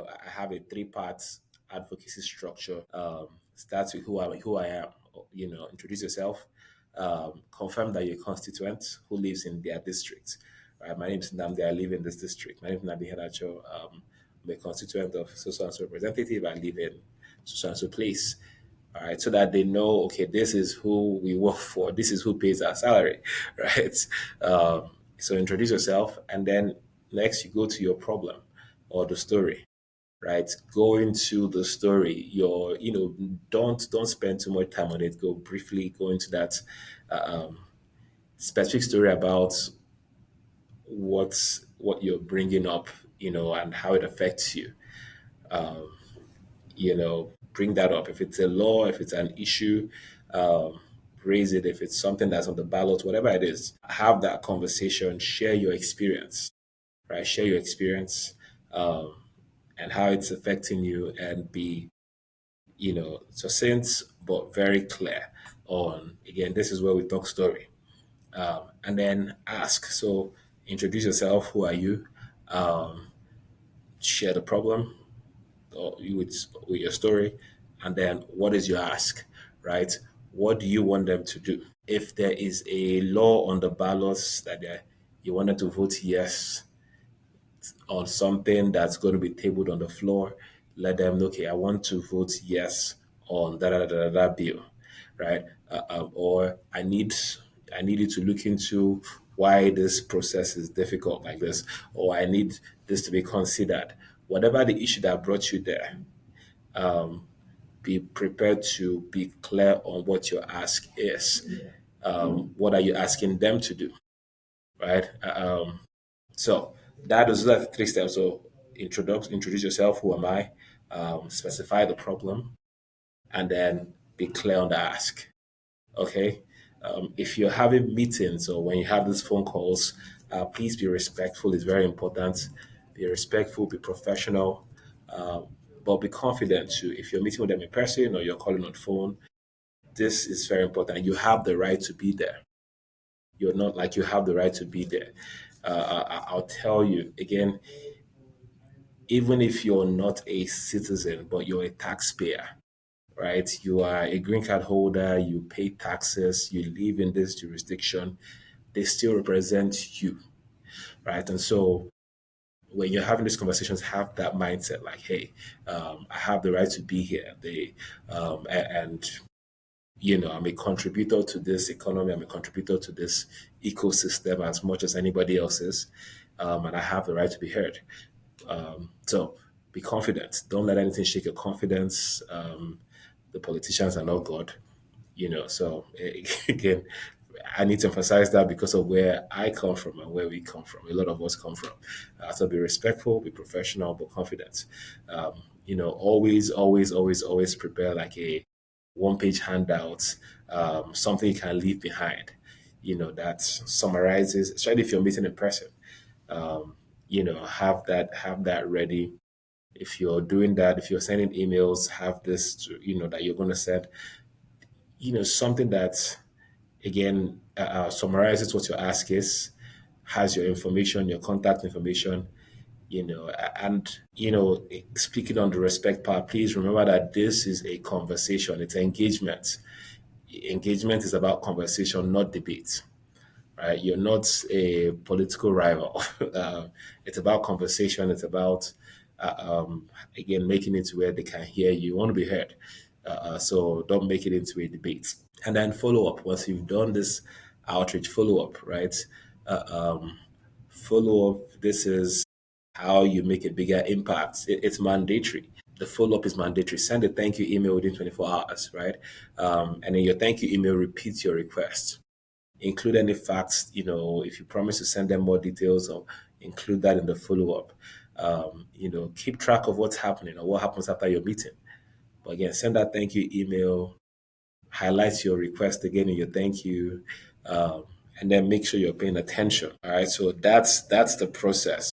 I have a three-part advocacy structure. Starts with who I am. Introduce yourself. Confirm that you're a constituent who lives in their district. Right? My name is Namdi. I live in this district. My name is Namdi Henacho. I'm a constituent of so and so representative. I live in so and so place. All right, so that they know, okay, this is who we work for. This is who pays our salary, right? So introduce yourself, and then next you go to your problem or the story, right? Go into the story. Don't spend too much time on it. Go briefly go into that specific story about what you're bringing up, and how it affects you. Bring that up. If it's a law, if it's an issue, um, raise it. If it's something that's on the ballot, whatever it is, have that conversation. Share your experience, right? Share your experience, um, and how it's affecting you, and be succinct but very clear on, again, this is where we talk story. And then ask. So introduce yourself. Who are you? Um, Share the problem, or with your story, and then what is your ask, right? What do you want them to do? If there is a law on the ballots that you want them to vote yes on something that's going to be tabled on the floor, let them know, okay, I want to vote yes on that bill, right? Or I need you to look into why this process is difficult like this, or I need this to be considered. Whatever the issue that brought you there, be prepared to be clear on what your ask is. What are you asking them to do, right? So those are the three steps. So introduce yourself. Who am I? Specify the problem, and then be clear on the ask. Okay. If you're having meetings or when you have these phone calls, please be respectful. It's very important. Be respectful. Be professional. But be confident too. If you're meeting with them in person or you're calling on phone, this is very important. You have the right to be there. You're not like you have the right to be there. I'll tell you again, even if you're not a citizen, but you're a taxpayer, right? You are a green card holder, you pay taxes, you live in this jurisdiction, they still represent you, right? And so when you're having these conversations, have that mindset like, hey, I have the right to be here. And I'm a contributor to this economy. I'm a contributor to this ecosystem as much as anybody else is, and I have the right to be heard. So be confident. Don't let anything shake your confidence. The politicians are not God, So again, I need to emphasize that because of where I come from and where we come from. A lot of us come from. So be respectful, be professional, but confident. Always, always, always, always prepare like a one-page handout, something you can leave behind. That summarizes, especially if you're meeting in person. Have that ready. If you're doing that, if you're sending emails, have this that you're going to send something that, again, summarizes what your ask is, has your information, your contact information, and speaking on the respect part, please remember that this is a conversation. It's engagement. Engagement is about conversation, not debate, right? You're not a political rival. It's about conversation. It's about, again, making it to where they can hear you. You want to be heard. So don't make it into a debate. And then follow up. Once you've done this outreach, follow up, right? Uh, um, Follow up. This is how you make a bigger impact. It's mandatory. The follow up is mandatory. Send a thank you email within 24 hours, right? And in your thank you email, repeat your request. Include any facts, if you promise to send them more details, or include that in the follow up. Keep track of what's happening or what happens after your meeting. But again, send that thank you email, highlight your request again in your thank you, and then make sure you're paying attention. All right. So that's the process.